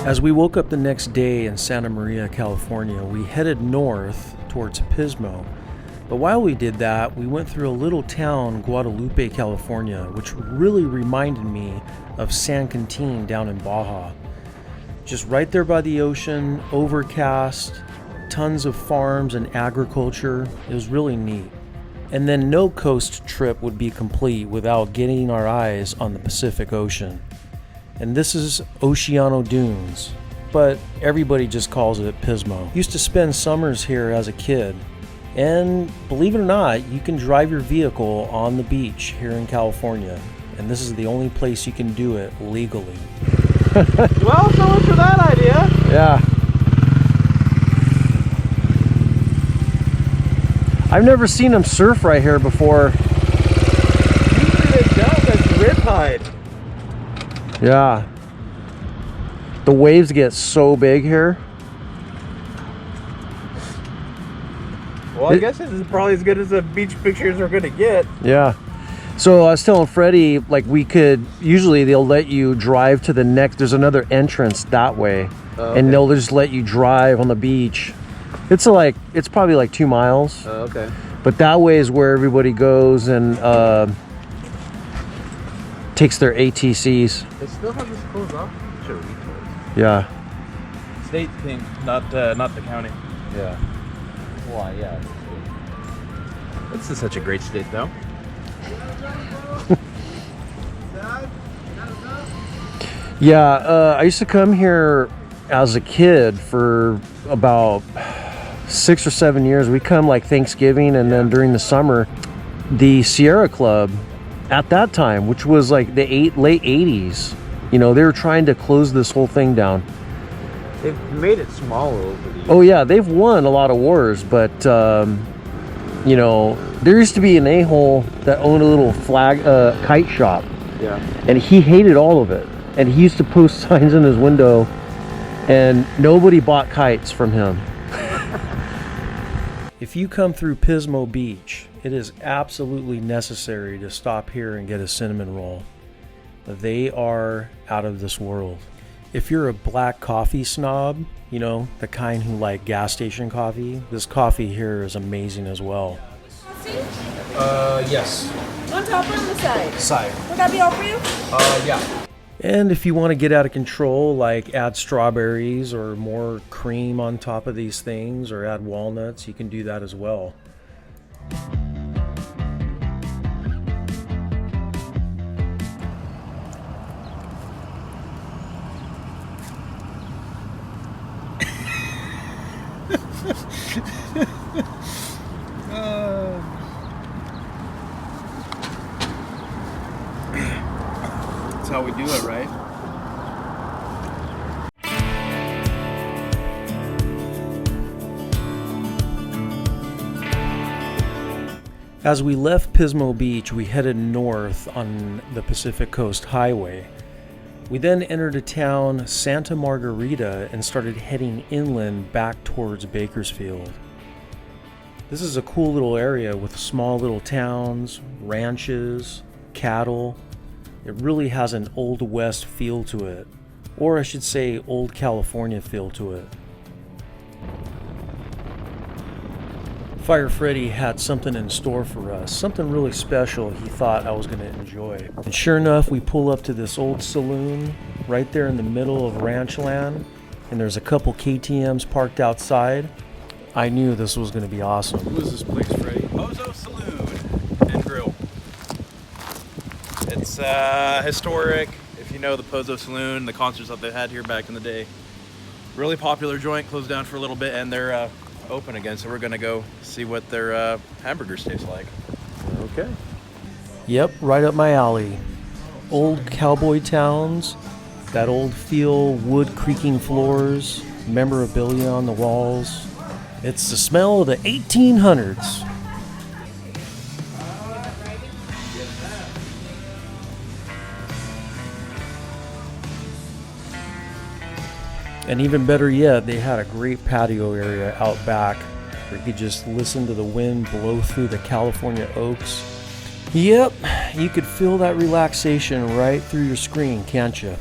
As we woke up the next day in Santa Maria, California, we headed north towards Pismo. But while we did that, we went through a little town, Guadalupe, California, which really reminded me of San Quintin down in Baja. Just right there by the ocean, overcast, tons of farms and agriculture. It was really neat. And then no coast trip would be complete without getting our eyes on the Pacific Ocean. And this is Oceano Dunes, but everybody just calls it Pismo. Used to spend summers here as a kid. And believe it or not, you can drive your vehicle on the beach here in California. And this is the only place you can do it legally. Well, so much for that idea. Yeah. I've never seen them surf right here before. Usually they don't, that's riptide. Yeah. The waves get so big here. Well, I guess this is probably as good as the beach pictures are gonna get. Yeah. So I was telling Freddie, like usually they'll let you drive to the next, there's another entrance that way. Oh, okay. And they'll just let you drive on the beach. It's probably like 2 miles. Oh, okay. But that way is where everybody goes and takes their ATCs. They still have this closed off? Sure. Yeah. State thing, not the county. Yeah. Why, yeah. This is such a great state, though. Yeah, I used to come here as a kid for about 6 or 7 years. We come like Thanksgiving, and then during the summer, the Sierra Club at that time, which was like the late 80s, they were trying to close this whole thing down. They've made it smaller over the years. Oh yeah, they've won a lot of wars, but there used to be an a-hole that owned a little kite shop. Yeah. And he hated all of it. And he used to post signs in his window, and nobody bought kites from him. If you come through Pismo Beach, it is absolutely necessary to stop here and get a cinnamon roll. They are out of this world. If you're a black coffee snob, the kind who like gas station coffee, this coffee here is amazing as well. Yes. On top or on the side? Side. Would that be all for you? Yeah. And if you want to get out of control, like add strawberries or more cream on top of these things, or add walnuts, you can do that as well. That's how we do it, right? As we left Pismo Beach, we headed north on the Pacific Coast Highway. We then entered a town, Santa Margarita, and started heading inland back towards Bakersfield. This is a cool little area with small little towns, ranches, cattle. It really has an Old West feel to it, or I should say Old California feel to it. Fire Freddy had something in store for us, something really special he thought I was going to enjoy. And sure enough, we pull up to this old saloon right there in the middle of ranch land, and there's a couple KTMs parked outside. I knew this was going to be awesome. What is this place, Freddie? Povo Saloon and Grill. It's historic. If you know the Povo Saloon, the concerts that they had here back in the day. Really popular joint, closed down for a little bit, and they're open again, so we're gonna go see what their hamburgers taste like. Okay. Yep, right up my alley. Old cowboy towns, that old feel, wood creaking floors, memorabilia on the walls. It's the smell of the 1800s. And even better yet, they had a great patio area out back where you could just listen to the wind blow through the California oaks. Yep, you could feel that relaxation right through your screen, can't you?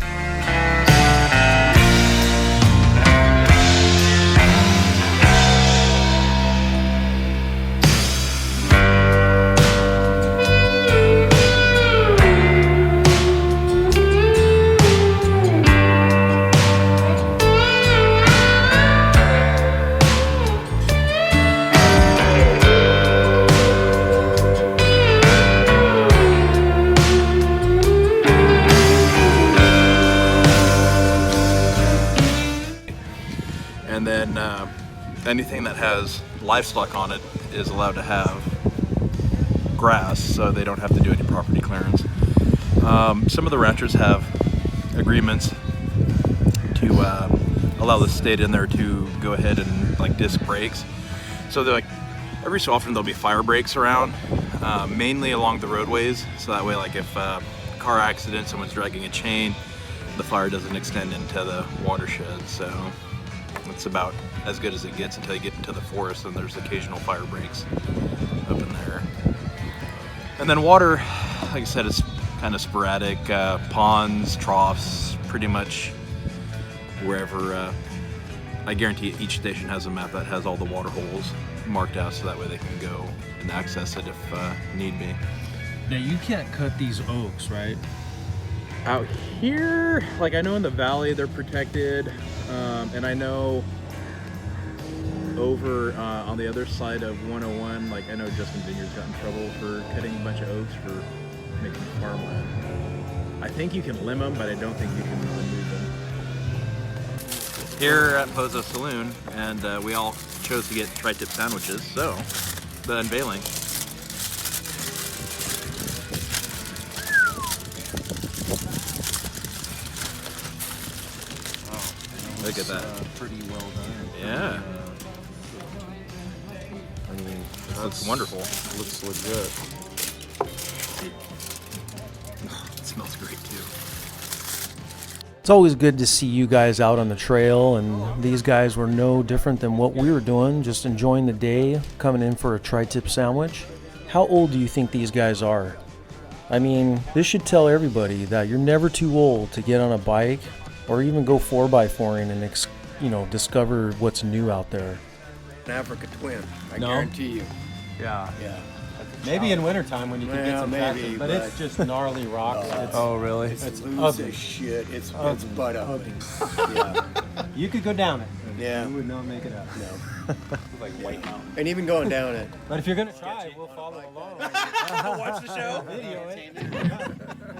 anything that has livestock on it is allowed to have grass, so they don't have to do any property clearance. Some of the ranchers have agreements to allow the state in there to go ahead and like disc brakes. So they're like, every so often there'll be fire breaks around, mainly along the roadways. So that way, like if car accident, someone's dragging a chain, the fire doesn't extend into the watershed. So it's about as good as it gets until you get into the forest, and there's occasional fire breaks up in there. And then water, like I said, it's kind of sporadic. Ponds, troughs, pretty much wherever. I guarantee each station has a map that has all the water holes marked out, so that way they can go and access it if need be. Now you can't cut these oaks, right? Out here, like I know in the valley they're protected, and I know over on the other side of 101, like I know Justin Vineyard's got in trouble for cutting a bunch of oaks for making farmland. I think you can limb them, but I don't think you can remove them. Here at Povo Saloon, and we all chose to get tri-tip sandwiches, so the unveiling. Look at that. Pretty well done. Yeah. I mean, This looks wonderful. Looks legit. It smells great too. It's always good to see you guys out on the trail, and these guys were no different than what we were doing, just enjoying the day, coming in for a tri-tip sandwich. How old do you think these guys are? I mean, this should tell everybody that you're never too old to get on a bike or even go 4x4ing and discover what's new out there. An Africa twin, I No? guarantee you. Yeah. Yeah. Maybe in wintertime when you can get Well, some maybe, traction, but it's but- just gnarly rocks. Oh. It's, Oh, really? It's loose ugly. as shit. It's Ugly. butt ugly. Yeah. you could go down it. Yeah. You would not make it up. No. Like White Mountain. And even going down it. But if you're gonna try, we'll follow along. Watch the show. Video it.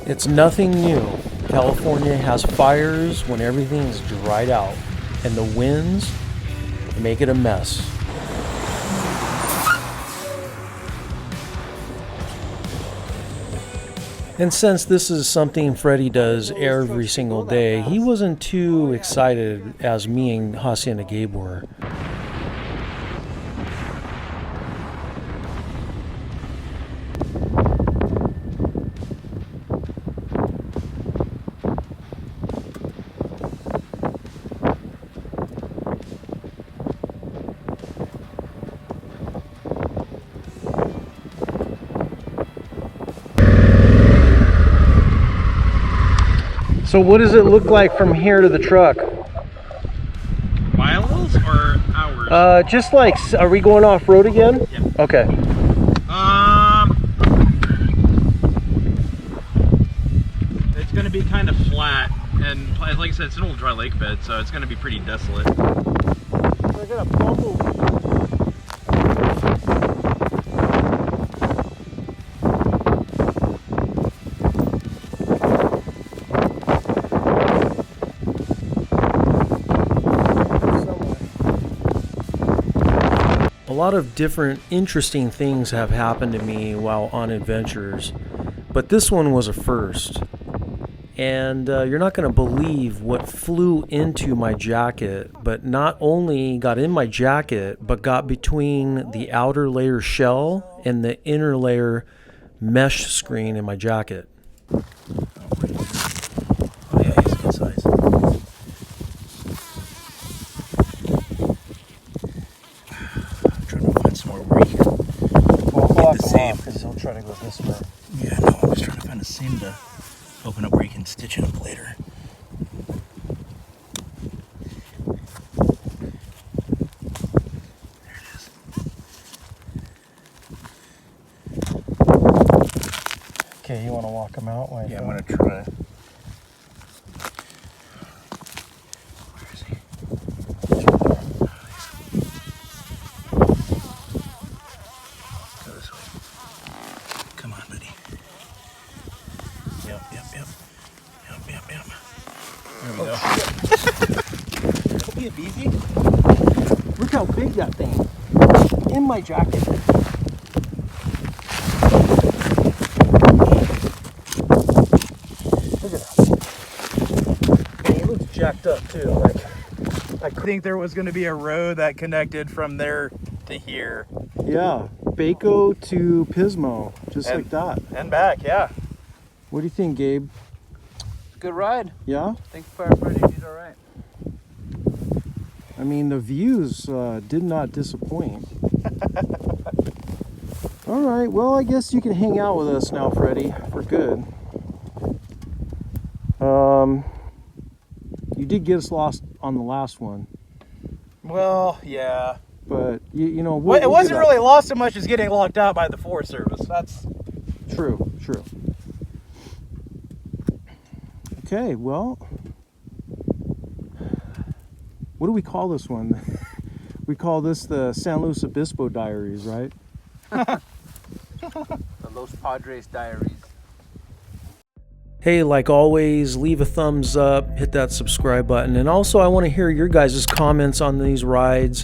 It's nothing new. California has fires when everything's dried out, and the winds make it a mess. And since this is something Freddie does every single day, he wasn't too excited as me and Hacienda Gabe were. So what does it look like from here to the truck? Miles or hours? Just like, are we going off-road again? Yeah. Okay. It's going to be kind of flat, and like I said, it's an old dry lake bed, so it's going to be pretty desolate. We're gonna bumble. lot of different interesting things have happened to me while on adventures, but this one was a first. And you're not going to believe what flew into my jacket, but not only got in my jacket, but got between the outer layer shell and the inner layer mesh screen in my jacket. Oh yeah, he's a good size. I'm trying to find somewhere where you can get the seam. Because he'll try to go this way. Yeah, no, I'm just trying to find a seam to open up where you can stitch it up later. There it is. Okay, you want to walk him out? Yeah, I'm gonna try. Where is he? Go this way. Come on, buddy. Yep. There we go. Don't be a beezy. Look how big that thing is. In my jacket. Look at that. And he looks jacked up too. I think there was going to be a road that connected from there to here. Yeah, Baco to Pismo, just And- like that. And back, yeah. What do you think, Gabe? Good ride. Yeah? I think Fire Freddy did all right. I mean, the views did not disappoint. All right, well, I guess you can hang out with us now, Freddie, for good. You did get us lost on the last one, Well, yeah. but you know, Well, it we'll wasn't get really lost so much as getting locked out by the Forest Service. That's True. Okay, well, what do we call this one? We call this the San Luis Obispo Diaries, right? The Los Padres Diaries. Hey, like always, leave a thumbs up, hit that subscribe button, and also I want to hear your guys' comments on these rides,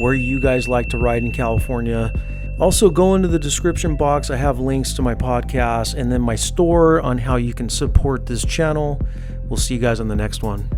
where you guys like to ride in California. Also, go into the description box. I have links to my podcast and then my store on how you can support this channel. We'll see you guys on the next one.